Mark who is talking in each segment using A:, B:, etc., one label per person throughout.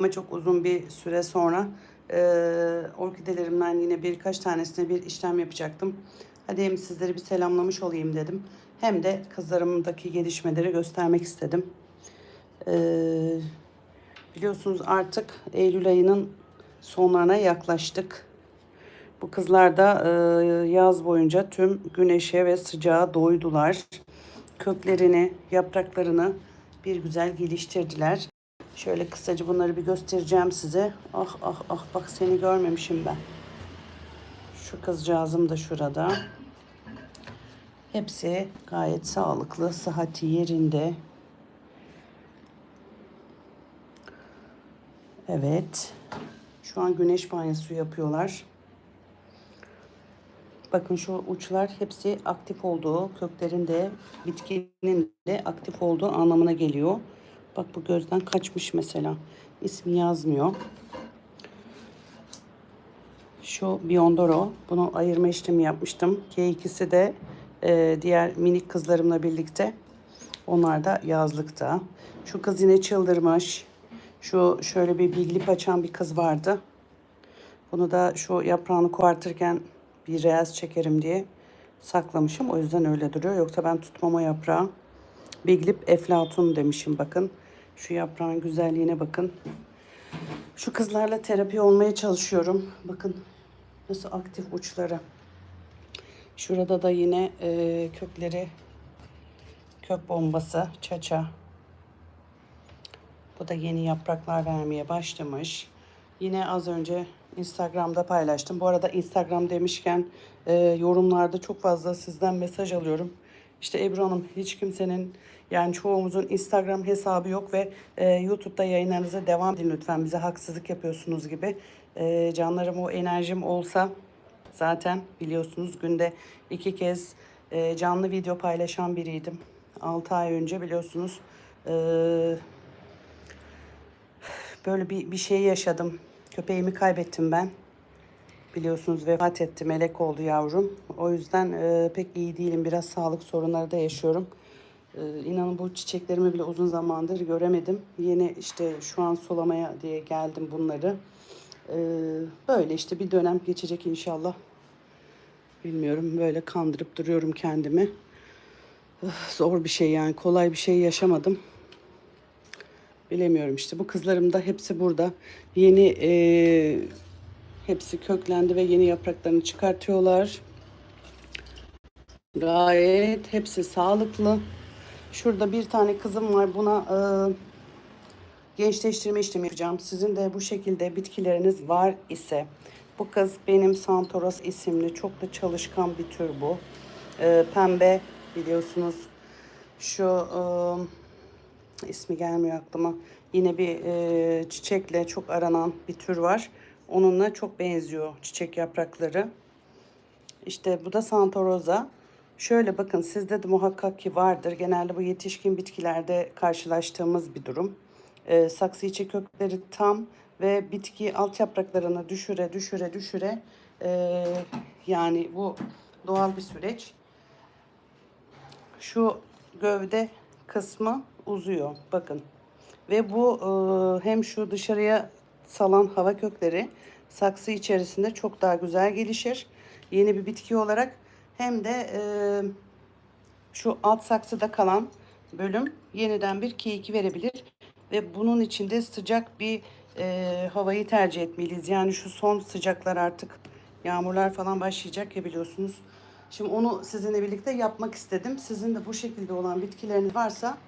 A: Ama çok uzun bir süre sonra orkidelerimden yine birkaç tanesine bir işlem yapacaktım. Hadi hem sizleri bir selamlamış olayım dedim. Hem de kızlarımdaki gelişmeleri göstermek istedim. Eee, Biliyorsunuz artık Eylül ayının sonlarına yaklaştık. Bu kızlar da yaz boyunca tüm güneşe ve sıcağa doydular. Köklerini, yapraklarını bir güzel geliştirdiler. Şöyle kısaca bunları bir göstereceğim size. Ah ah ah, bak seni görmemişim ben. Şu kızcağızım da şurada. Hepsi gayet sağlıklı, sıhhati yerinde. Evet. Şu an güneş banyosu yapıyorlar. Bakın şu uçlar hepsi aktif olduğu, köklerinde, bitkinin de aktif olduğu anlamına geliyor. Bak bu gözden kaçmış mesela. İsmi yazmıyor. Şu Biondoro. Bunu ayırma işlemi yapmıştım. K2'si de diğer minik kızlarımla birlikte. Onlar da yazlıkta. Şu kız yine çıldırmış. Şu şöyle bir biglip açan bir kız vardı. Bunu da şu yaprağını kopartırken bir reels çekerim diye saklamışım. O yüzden öyle duruyor. Yoksa ben tutmam o yaprağı. Biglip eflatun demişim bakın. Şu yaprağın güzelliğine bakın. Şu kızlarla terapi olmaya çalışıyorum. Bakın nasıl aktif uçları. Şurada da yine kökleri, kök bombası, çaça. Bu da yeni yapraklar vermeye başlamış. Yine az önce Instagram'da paylaştım. Bu arada Instagram demişken yorumlarda çok fazla sizden mesaj alıyorum. İşte Ebru Hanım, hiç kimsenin, yani çoğumuzun Instagram hesabı yok ve YouTube'da yayınlarınıza devam edin lütfen. Bize haksızlık yapıyorsunuz gibi. Canlarım, o enerjim olsa zaten biliyorsunuz günde 2 kez canlı video paylaşan biriydim. 6 ay önce biliyorsunuz böyle bir şey yaşadım. Köpeğimi kaybettim ben. Biliyorsunuz vefat etti. Melek oldu yavrum. O yüzden pek iyi değilim. Biraz sağlık sorunları da yaşıyorum. İnanın bu çiçeklerimi bile uzun zamandır göremedim. Yeni işte şu an sulamaya diye geldim bunları. E, Böyle işte bir dönem geçecek inşallah. Bilmiyorum, böyle kandırıp duruyorum kendimi. Zor bir şey yani, kolay bir şey yaşamadım. Bilemiyorum işte, bu kızlarım da hepsi burada. Yeni hepsi köklendi ve yeni yapraklarını çıkartıyorlar. Gayet hepsi sağlıklı. Şurada bir tane kızım var. Buna gençleştirme işlemi yapacağım. Sizin de bu şekilde bitkileriniz var ise, bu kız benim Santoros isimli çok da çalışkan bir tür bu. Pembe, biliyorsunuz şu ismi gelmiyor aklıma. Yine bir çiçekle çok aranan bir tür var. Onunla çok benziyor çiçek yaprakları. İşte bu da Santa Rosa. Şöyle bakın, sizde de muhakkak ki vardır. Genelde bu yetişkin bitkilerde karşılaştığımız bir durum. Saksı içi kökleri tam ve bitki alt yapraklarını düşüre düşüre düşüre, e, yani bu doğal bir süreç. Şu gövde kısmı uzuyor bakın. Ve bu hem şu dışarıya salan hava kökleri saksı içerisinde çok daha güzel gelişir. Yeni bir bitki olarak, hem de şu alt saksıda kalan bölüm yeniden bir keyiki verebilir. Ve bunun içinde sıcak bir havayı tercih etmeliyiz. Yani şu son sıcaklar, artık yağmurlar falan başlayacak ya biliyorsunuz. Şimdi onu sizinle birlikte yapmak istedim. Sizin de bu şekilde olan bitkileriniz varsa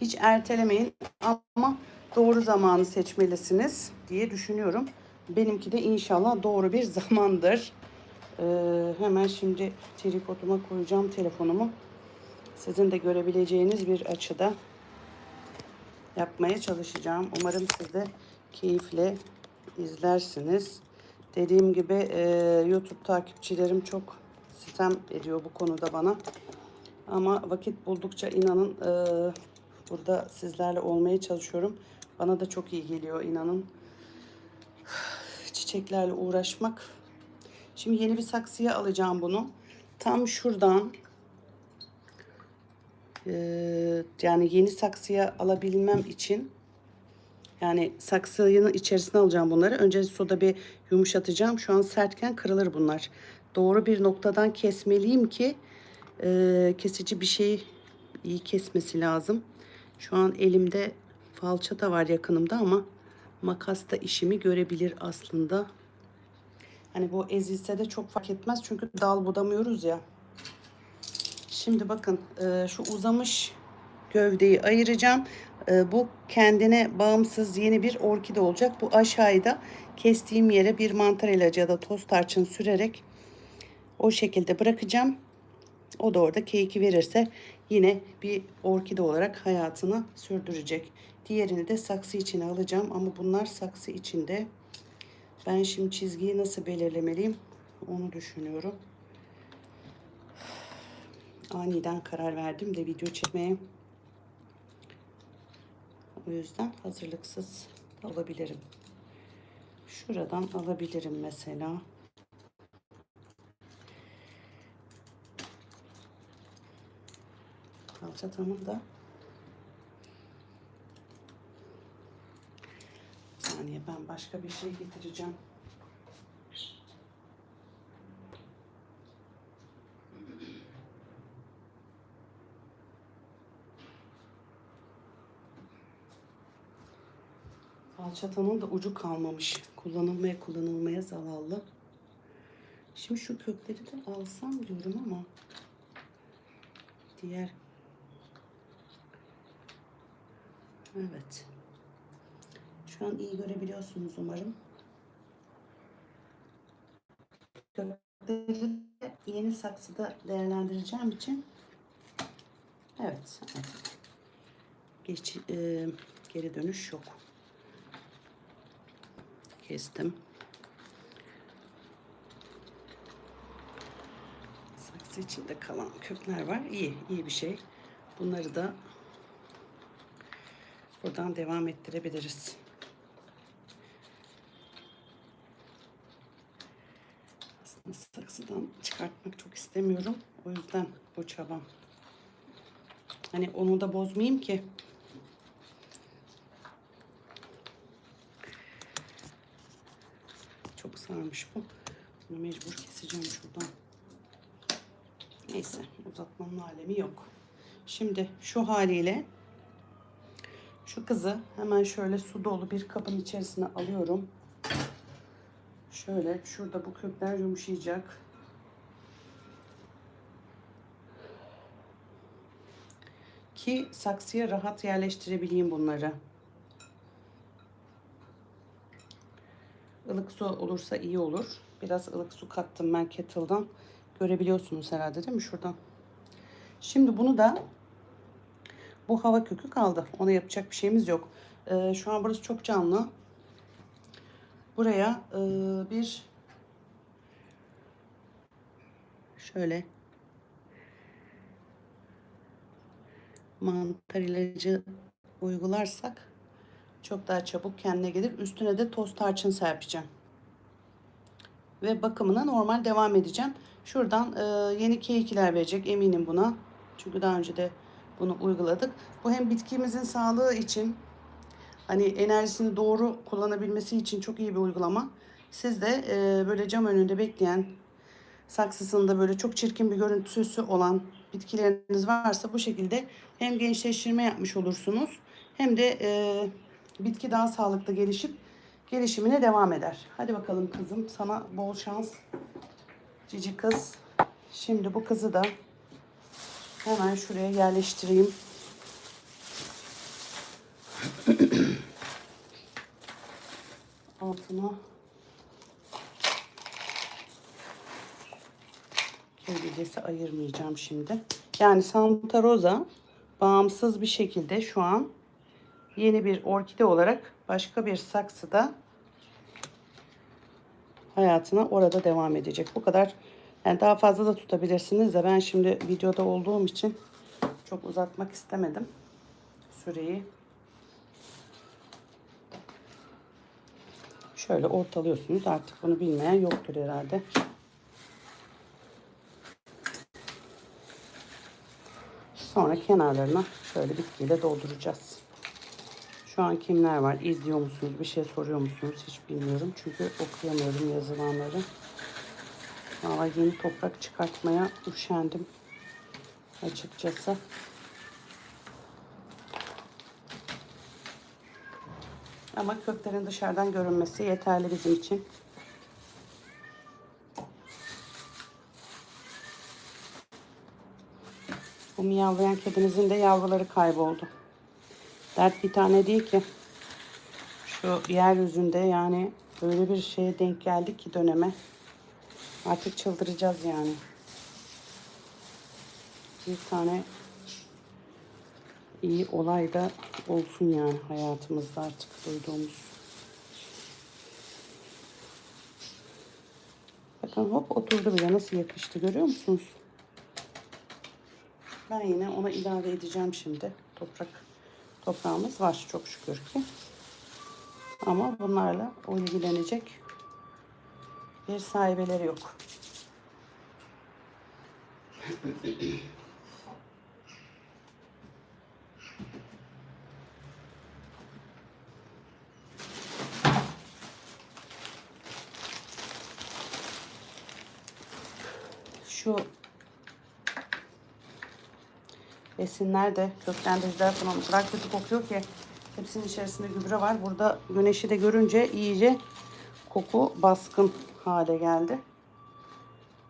A: hiç ertelemeyin ama doğru zamanı seçmelisiniz diye düşünüyorum. Benimki de inşallah doğru bir zamandır. Hemen şimdi tripoduma koyacağım telefonumu. Sizin de görebileceğiniz bir açıda yapmaya çalışacağım. Umarım siz de keyifle izlersiniz. Dediğim gibi YouTube takipçilerim çok sitem ediyor bu konuda bana. Ama vakit buldukça inanın burada sizlerle olmaya çalışıyorum. Bana da çok iyi geliyor inanın. Çiçeklerle uğraşmak. Şimdi yeni bir saksıya alacağım bunu. Tam şuradan, yani yeni saksıya alabilmem için Yani saksının içerisine alacağım bunları. Önce suda bir yumuşatacağım. Şu an sertken kırılır bunlar. Doğru bir noktadan kesmeliyim ki kesici bir şeyi iyi kesmesi lazım. Şu an elimde falçata var yakınımda ama makas da işimi görebilir aslında. Hani bu ezilse de çok fark etmez çünkü dal budamıyoruz ya. Şimdi bakın şu uzamış gövdeyi ayıracağım. Bu kendine bağımsız yeni bir orkide olacak. Bu aşağıya da kestiğim yere bir mantar ilacı ya da toz tarçın sürerek o şekilde bırakacağım. O da orada keyiki verirse yine bir orkide olarak hayatını sürdürecek. Diğerini de saksı içine alacağım ama bunlar saksı içinde. Ben şimdi çizgiyi nasıl belirlemeliyim onu düşünüyorum. Aniden karar verdim de video çekmeye. O yüzden hazırlıksız alabilirim. Şuradan alabilirim mesela. Falçatamı da bir saniye, ben başka bir şey getireceğim. Falçatanın da ucu kalmamış. Kullanılmaya zavallı. Şimdi şu kökleri de alsam diyorum ama diğer, evet. Şu an iyi görebiliyorsunuz umarım. Kökleri de yeni saksıda değerlendireceğim için evet. Geri dönüş yok. Kestim. Saksı içinde kalan kökler var. İyi bir şey. Bunları da buradan devam ettirebiliriz. Aslında saksıdan çıkartmak çok istemiyorum. O yüzden bu çabam. Hani onu da bozmayayım ki. Çok sarmış bu. Bunu mecbur keseceğim şuradan. Neyse, uzatmanın alemi yok. Şimdi şu haliyle şu kızı hemen şöyle su dolu bir kabın içerisine alıyorum. Şöyle şurada bu kökler yumuşayacak. Ki saksıya rahat yerleştirebileyim bunları. Ilık su olursa iyi olur. Biraz ılık su kattım ben kettle'dan. Görebiliyorsunuz herhalde değil mi şuradan? Şimdi bunu da, bu hava kökü kaldı. Ona yapacak bir şeyimiz yok. Şu an burası çok canlı. Buraya bir şöyle mantar ilacı uygularsak çok daha çabuk kendine gelir. Üstüne de toz tarçın serpeceğim. Ve bakımına normal devam edeceğim. Şuradan yeni keyikler verecek eminim buna. Çünkü daha önce de bunu uyguladık. Bu hem bitkimizin sağlığı için, hani enerjisini doğru kullanabilmesi için çok iyi bir uygulama. Siz de böyle cam önünde bekleyen, saksısında böyle çok çirkin bir görüntüsü olan bitkileriniz varsa bu şekilde hem gençleştirme yapmış olursunuz hem de bitki daha sağlıklı gelişip gelişimine devam eder. Hadi bakalım kızım, sana bol şans cici kız. Şimdi bu kızı da hemen şuraya yerleştireyim. Altına kölgesi ayırmayacağım şimdi. Yani Santa Rosa bağımsız bir şekilde şu an yeni bir orkide olarak başka bir saksıda hayatına orada devam edecek. Bu kadar. Yani daha fazla da tutabilirsiniz de ben şimdi videoda olduğum için çok uzatmak istemedim süreyi. Şöyle ortalıyorsunuz. Artık bunu bilmeyen yoktur herhalde. Sonra kenarlarına şöyle bitkiyle dolduracağız. Şu an kimler var? İzliyor musunuz? Bir şey soruyor musunuz? Hiç bilmiyorum. Çünkü okuyamıyorum yazılanları. Valla yeni toprak çıkartmaya üşendim açıkçası. Ama köklerin dışarıdan görünmesi yeterli bizim için. Bu miyavlayan kedimizin de yavruları kayboldu. Dert bir tane değil ki. Şu yeryüzünde yani öyle bir şeye denk geldik ki döneme. Artık çıldıracağız yani. Bir tane iyi olay da olsun yani hayatımızda artık duyduğumuz. Bakın hop oturdu bile, nasıl yakıştı görüyor musunuz? Ben yine ona ilave edeceğim şimdi. Toprağımız var çok şükür ki. Ama bunlarla ilgilenecek bir sahibeleri yok. Şu besinler de, köklendiriciler falan o kadar kötü kokuyor ki. Hepsinin içerisinde gübre var. Burada güneşi de görünce iyice koku baskın hale geldi.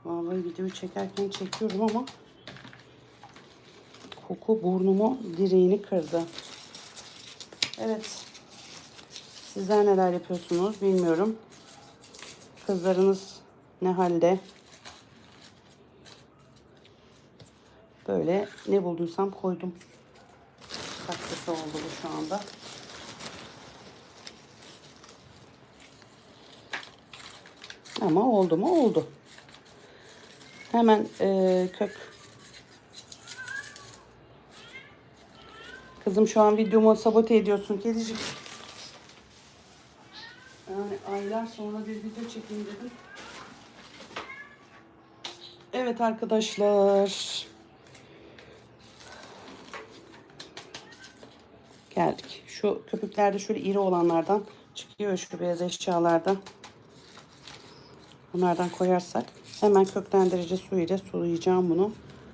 A: Vallahi videoyu çekerken çekiyorum ama koku burnumu, direğini kırdı. Evet. Sizler neler yapıyorsunuz bilmiyorum. Kızlarınız ne halde? Böyle ne bulduysam koydum. Saksısı oldu bu şu anda. Ama oldu mu? Oldu. Hemen kök. Kızım şu an videomu sabote ediyorsun kedicik. Yani aylar sonra bir video çekeyim dedim. Evet arkadaşlar. Geldik. Şu köpüklerde şöyle iri olanlardan çıkıyor, şu beyaz eşyalardan. Bunlardan koyarsak hemen köklendirici su ile sulayacağım bunu.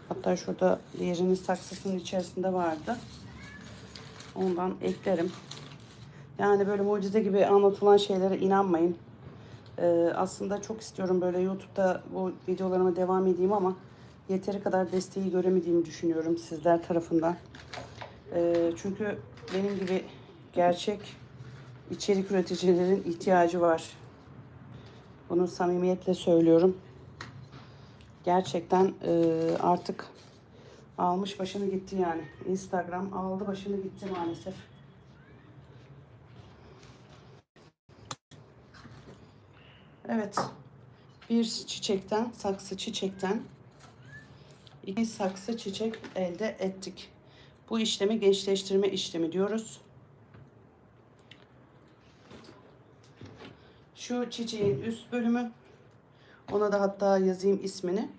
A: Hatta şurada diğerinin saksısının içerisinde vardı. Ondan eklerim. Yani böyle mucize gibi anlatılan şeylere inanmayın. Aslında çok istiyorum böyle YouTube'da bu videolarıma devam edeyim ama yeteri kadar desteği göremediğimi düşünüyorum sizler tarafından. Çünkü benim gibi gerçek içerik üreticilerin ihtiyacı var. Bunu samimiyetle söylüyorum. Gerçekten artık almış başını gitti yani. Instagram aldı başını gitti maalesef. Evet. Bir çiçekten, saksı çiçekten 2 saksı çiçek elde ettik. Bu işlemi gençleştirme işlemi diyoruz. Şu çiçeğin üst bölümü. Ona da hatta yazayım ismini.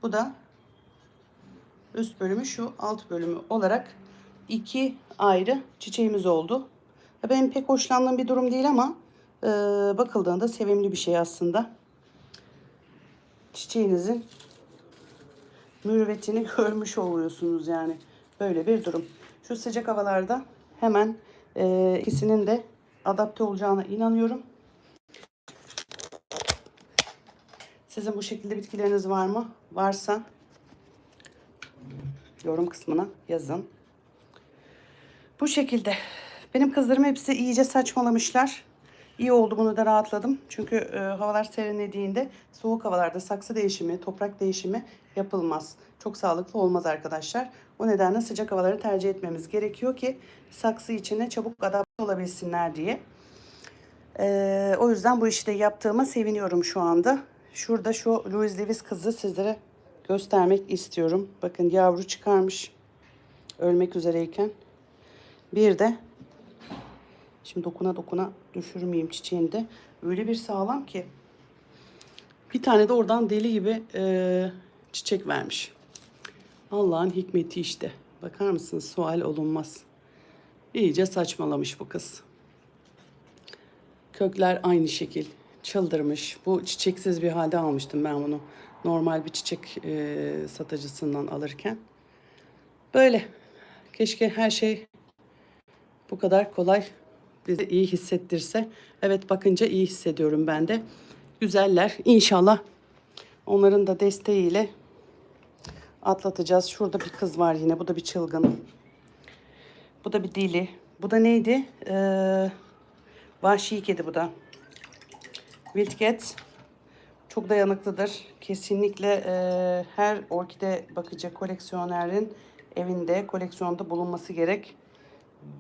A: Bu da üst bölümü, şu alt bölümü olarak 2 ayrı çiçeğimiz oldu. Benim pek hoşlandığım bir durum değil ama bakıldığında sevimli bir şey aslında. Çiçeğinizin mürüvvetini görmüş oluyorsunuz yani. Böyle bir durum. Şu sıcak havalarda hemen ikisinin de adapte olacağına inanıyorum. Sizin bu şekilde bitkileriniz var mı? Varsa yorum kısmına yazın. Bu şekilde. Benim kızlarım hepsi iyice saçmalamışlar. İyi oldu, bunu da rahatladım. Çünkü havalar serinlediğinde soğuk havalarda saksı değişimi, toprak değişimi yapılmaz. Çok sağlıklı olmaz arkadaşlar. O nedenle sıcak havaları tercih etmemiz gerekiyor ki saksı içine çabuk adapte olabilsinler diye. O yüzden bu işi de yaptığıma seviniyorum şu anda. Şurada şu Louis Davis kızı sizlere göstermek istiyorum. Bakın yavru çıkarmış ölmek üzereyken. Bir de şimdi dokuna düşürmeyeyim çiçeğini de. Öyle bir sağlam ki. Bir tane de oradan deli gibi çiçek vermiş. Allah'ın hikmeti işte. Bakar mısınız? Sual olunmaz. İyice saçmalamış bu kız. Kökler aynı şekil. Çıldırmış. Bu çiçeksiz bir halde almıştım ben bunu. Normal bir çiçek satıcısından alırken. Böyle. Keşke her şey bu kadar kolay bizi iyi hissettirse. Evet, bakınca iyi hissediyorum ben de. Güzeller. İnşallah onların da desteğiyle atlatacağız. Şurada bir kız var yine. Bu da bir çılgın. Bu da bir dili. Bu da neydi? Vahşi kedi bu da. Wildcat. Çok dayanıklıdır. Kesinlikle her orkide bakıcı koleksiyonerin evinde, koleksiyonda bulunması gerek.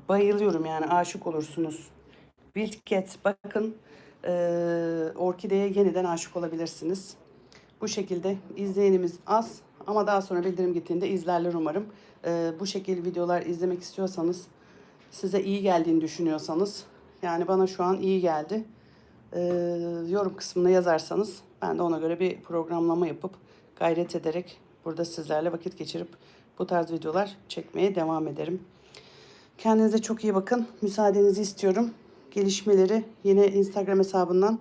A: Bayılıyorum yani, aşık olursunuz. Wildcat, bakın, orkideye yeniden aşık olabilirsiniz. Bu şekilde izleyenimiz az ama daha sonra bildirim gittiğinde izlerler umarım. Bu şekilde videolar izlemek istiyorsanız, size iyi geldiğini düşünüyorsanız, yani bana şu an iyi geldi. Yorum kısmına yazarsanız ben de ona göre bir programlama yapıp gayret ederek burada sizlerle vakit geçirip bu tarz videolar çekmeye devam ederim. Kendinize çok iyi bakın. Müsaadenizi istiyorum. Gelişmeleri yine Instagram hesabından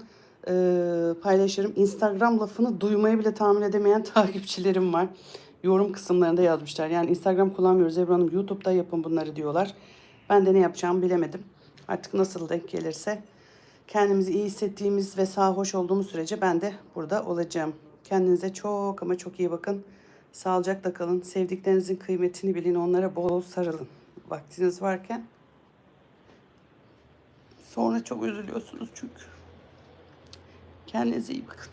A: paylaşırım. Instagram lafını duymaya bile tahammül edemeyen takipçilerim var. Yorum kısımlarında yazmışlar. Yani Instagram kullanmıyoruz Ebru Hanım, YouTube'da yapın bunları diyorlar. Ben de ne yapacağımı bilemedim. Artık nasıl denk gelirse. Kendimizi iyi hissettiğimiz ve sarhoş olduğumuz sürece ben de burada olacağım. Kendinize çok ama çok iyi bakın. Sağlıcakla kalın. Sevdiklerinizin kıymetini bilin. Onlara bol bol sarılın. Vaktiniz varken. Sonra çok üzülüyorsunuz çünkü. Kendinize iyi bakın.